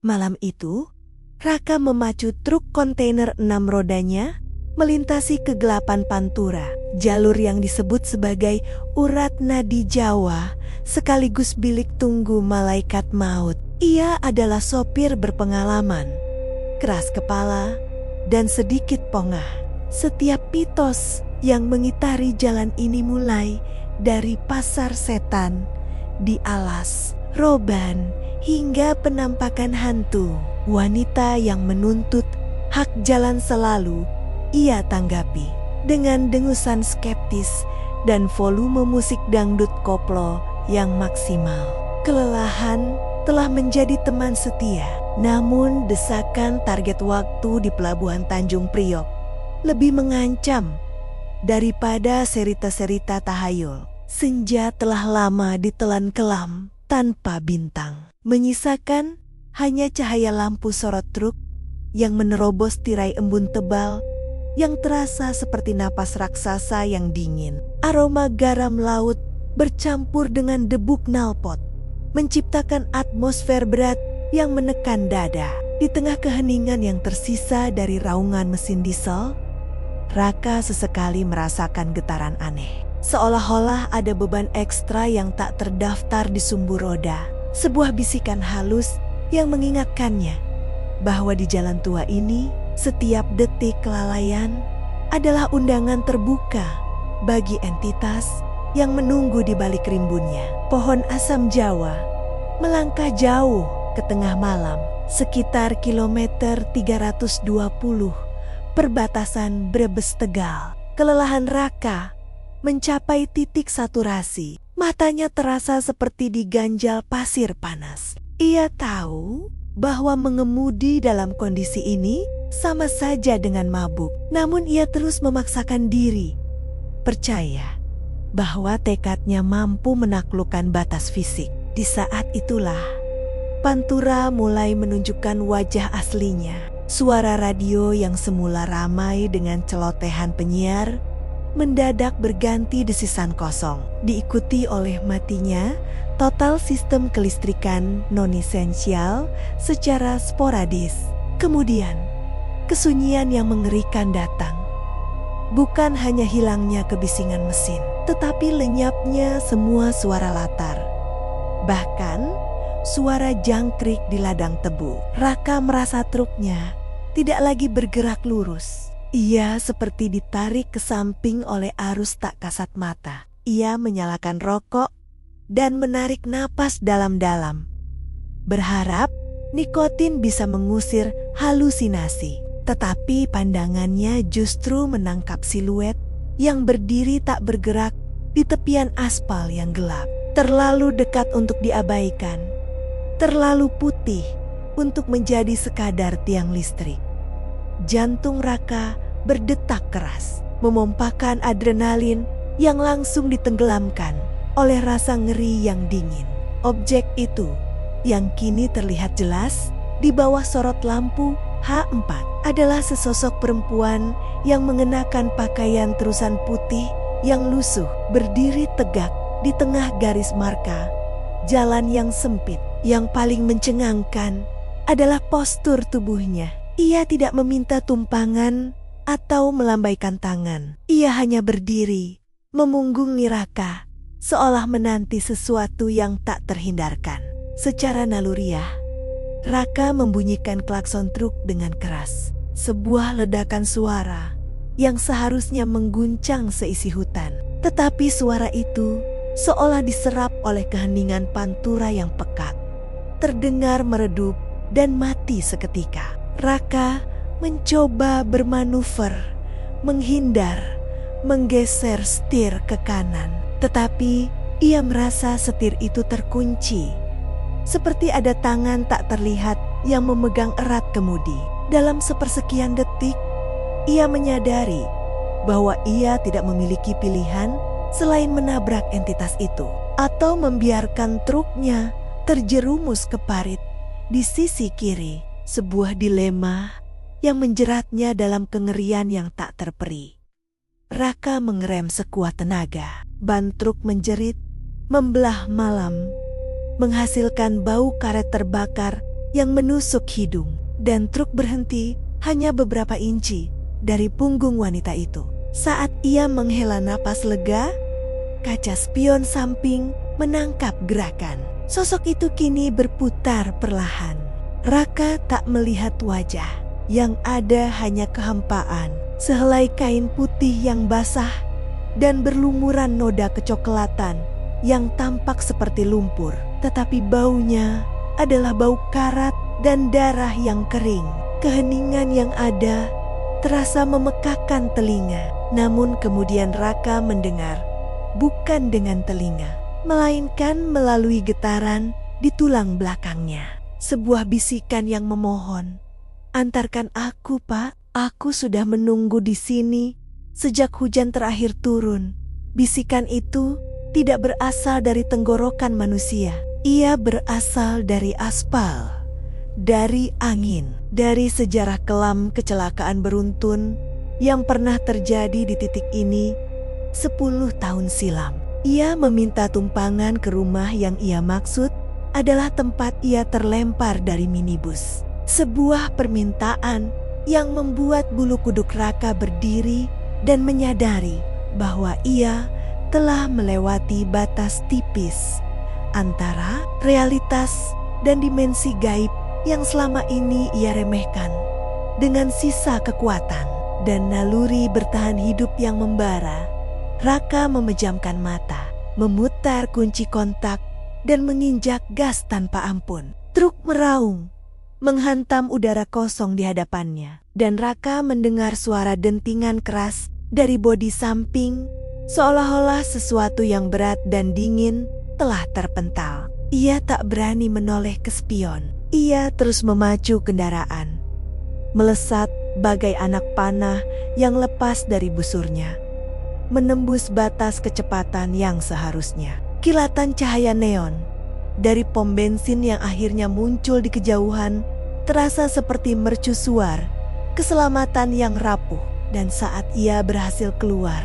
Malam itu, Raka memacu truk kontainer 6 rodanya melintasi kegelapan Pantura, jalur yang disebut sebagai urat nadi Jawa sekaligus bilik tunggu malaikat maut. Ia adalah sopir berpengalaman, keras kepala, dan sedikit pongah. Setiap mitos yang mengitari jalan ini mulai dari pasar setan, di alas, roban, hingga penampakan hantu. Wanita yang menuntut hak jalan selalu ia tanggapi dengan dengusan skeptis dan volume musik dangdut koplo yang maksimal. Kelelahan telah menjadi teman setia, namun desakan target waktu di Pelabuhan Tanjung Priok lebih mengancam daripada serita-serita tahayul. Senja telah lama ditelan kelam tanpa bintang, menyisakan hanya cahaya lampu sorot truk yang menerobos tirai embun tebal yang terasa seperti napas raksasa yang dingin. Aroma garam laut bercampur dengan debu knalpot menciptakan atmosfer berat yang menekan dada. Di tengah keheningan yang tersisa dari raungan mesin diesel, Raka sesekali merasakan getaran aneh. Seolah-olah ada beban ekstra yang tak terdaftar di sumbu roda. Sebuah bisikan halus yang mengingatkannya bahwa di jalan tua ini, setiap detik kelalaian adalah undangan terbuka bagi entitas yang menunggu di balik rimbunnya. Pohon asam Jawa melangkah jauh ke tengah malam, sekitar kilometer 320 perbatasan Brebes Tegal. Kelelahan Raka mencapai titik saturasi. Matanya terasa seperti diganjal pasir panas. Ia tahu bahwa mengemudi dalam kondisi ini sama saja dengan mabuk. Namun ia terus memaksakan diri, percaya bahwa tekadnya mampu menaklukkan batas fisik. Di saat itulah, Pantura mulai menunjukkan wajah aslinya. Suara radio yang semula ramai dengan celotehan penyiar mendadak berganti desisan kosong, diikuti oleh matinya total sistem kelistrikan non-esensial secara sporadis. Kemudian, kesunyian yang mengerikan datang. Bukan hanya hilangnya kebisingan mesin, tetapi lenyapnya semua suara latar. Bahkan, suara jangkrik di ladang tebu. Raka merasa truknya tidak lagi bergerak lurus. Ia seperti ditarik ke samping oleh arus tak kasat mata. Ia menyalakan rokok dan menarik napas dalam-dalam, berharap nikotin bisa mengusir halusinasi. Tetapi pandangannya justru menangkap siluet yang berdiri tak bergerak di tepian aspal yang gelap. Terlalu dekat untuk diabaikan, terlalu putih untuk menjadi sekadar tiang listrik. Jantung Raka berdetak keras, memompakan adrenalin yang langsung ditenggelamkan oleh rasa ngeri yang dingin. Objek itu yang kini terlihat jelas di bawah sorot lampu H4 adalah sesosok perempuan yang mengenakan pakaian terusan putih yang lusuh, berdiri tegak di tengah garis marka jalan yang sempit. Yang paling mencengangkan adalah postur tubuhnya. Ia tidak meminta tumpangan atau melambaikan tangan. Ia hanya berdiri, memunggungi Raka, seolah menanti sesuatu yang tak terhindarkan. Secara naluriah, Raka membunyikan klakson truk dengan keras. Sebuah ledakan suara yang seharusnya mengguncang seisi hutan. Tetapi suara itu seolah diserap oleh keheningan Pantura yang pekat. Terdengar meredup dan mati seketika. Raka mencoba bermanuver, menghindar, menggeser setir ke kanan. Tetapi ia merasa setir itu terkunci. Seperti ada tangan tak terlihat yang memegang erat kemudi. Dalam sepersekian detik, ia menyadari bahwa ia tidak memiliki pilihan selain menabrak entitas itu atau membiarkan truknya terjerumus ke parit di sisi kiri. Sebuah dilema yang menjeratnya dalam kengerian yang tak terperi. Raka mengerem sekuat tenaga. Ban truk menjerit, membelah malam, menghasilkan bau karet terbakar yang menusuk hidung, dan truk berhenti hanya beberapa inci dari punggung wanita itu. Saat ia menghela napas lega, kaca spion samping menangkap gerakan. Sosok itu kini berputar perlahan. Raka tak melihat wajah, yang ada hanya kehampaan, sehelai kain putih yang basah dan berlumuran noda kecoklatan yang tampak seperti lumpur, tetapi baunya adalah bau karat dan darah yang kering. Keheningan yang ada terasa memekakkan telinga, namun kemudian Raka mendengar, bukan dengan telinga, melainkan melalui getaran di tulang belakangnya. Sebuah bisikan yang memohon, "Antarkan aku, Pak. Aku sudah menunggu di sini sejak hujan terakhir turun." Bisikan itu tidak berasal dari tenggorokan manusia. Ia berasal dari aspal, dari angin, dari sejarah kelam kecelakaan beruntun yang pernah terjadi di titik ini 10 tahun silam. Ia meminta tumpangan ke rumah yang ia maksud adalah tempat ia terlempar dari minibus. Sebuah permintaan yang membuat bulu kuduk Raka berdiri dan menyadari bahwa ia telah melewati batas tipis antara realitas dan dimensi gaib yang selama ini ia remehkan. Dengan sisa kekuatan dan naluri bertahan hidup yang membara, Raka memejamkan mata, memutar kunci kontak, dan menginjak gas tanpa ampun. Truk meraung, menghantam udara kosong di hadapannya, dan Raka mendengar suara dentingan keras dari bodi samping, seolah-olah sesuatu yang berat dan dingin telah terpental. Ia tak berani menoleh ke spion. Ia terus memacu kendaraan, melesat bagai anak panah yang lepas dari busurnya, menembus batas kecepatan yang seharusnya. Kilatan cahaya neon dari pom bensin yang akhirnya muncul di kejauhan terasa seperti mercusuar keselamatan yang rapuh. Dan saat ia berhasil keluar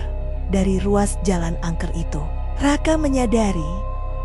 dari ruas jalan angker itu, Raka menyadari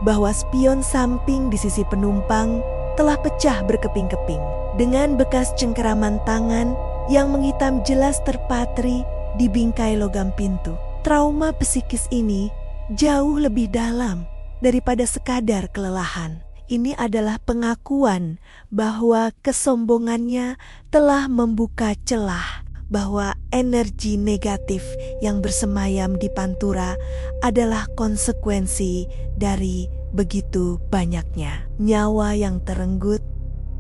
bahwa spion samping di sisi penumpang telah pecah berkeping-keping, dengan bekas cengkeraman tangan yang menghitam jelas terpatri di bingkai logam pintu. Trauma psikis ini jauh lebih dalam daripada sekadar kelelahan. Ini adalah pengakuan bahwa kesombongannya telah membuka celah, bahwa energi negatif yang bersemayam di Pantura adalah konsekuensi dari begitu banyaknya nyawa yang terenggut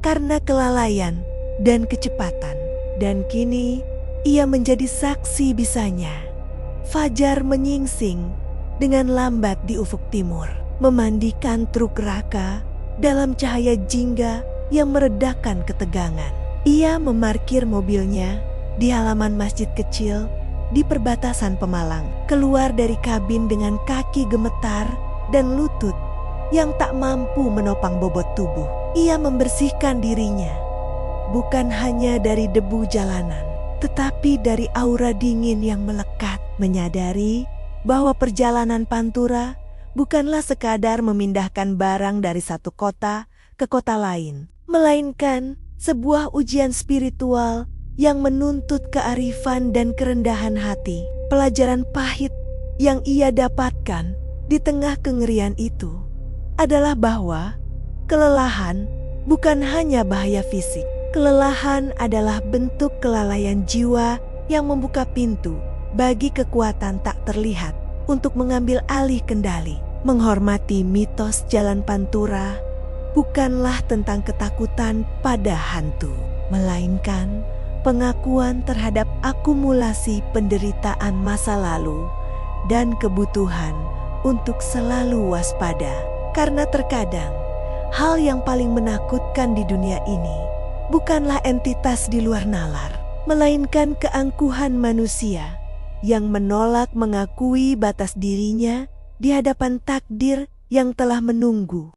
karena kelalaian dan kecepatan. Dan kini ia menjadi saksi bisanya. Fajar menyingsing dengan lambat di ufuk timur, memandikan truk Raka dalam cahaya jingga yang meredakan ketegangan. Ia memarkir mobilnya di halaman masjid kecil di perbatasan Pemalang, keluar dari kabin dengan kaki gemetar dan lutut yang tak mampu menopang bobot tubuh. Ia membersihkan dirinya, bukan hanya dari debu jalanan, tetapi dari aura dingin yang melekat, menyadari bahwa perjalanan Pantura bukanlah sekadar memindahkan barang dari satu kota ke kota lain, melainkan sebuah ujian spiritual yang menuntut kearifan dan kerendahan hati. Pelajaran pahit yang ia dapatkan di tengah kengerian itu adalah bahwa kelelahan bukan hanya bahaya fisik. Kelelahan adalah bentuk kelalaian jiwa yang membuka pintu bagi kekuatan tak terlihat untuk mengambil alih kendali. Menghormati mitos jalan Pantura bukanlah tentang ketakutan pada hantu, melainkan pengakuan terhadap akumulasi penderitaan masa lalu dan kebutuhan untuk selalu waspada. Karena terkadang hal yang paling menakutkan di dunia ini bukanlah entitas di luar nalar, melainkan keangkuhan manusia yang menolak mengakui batas dirinya di hadapan takdir yang telah menunggu.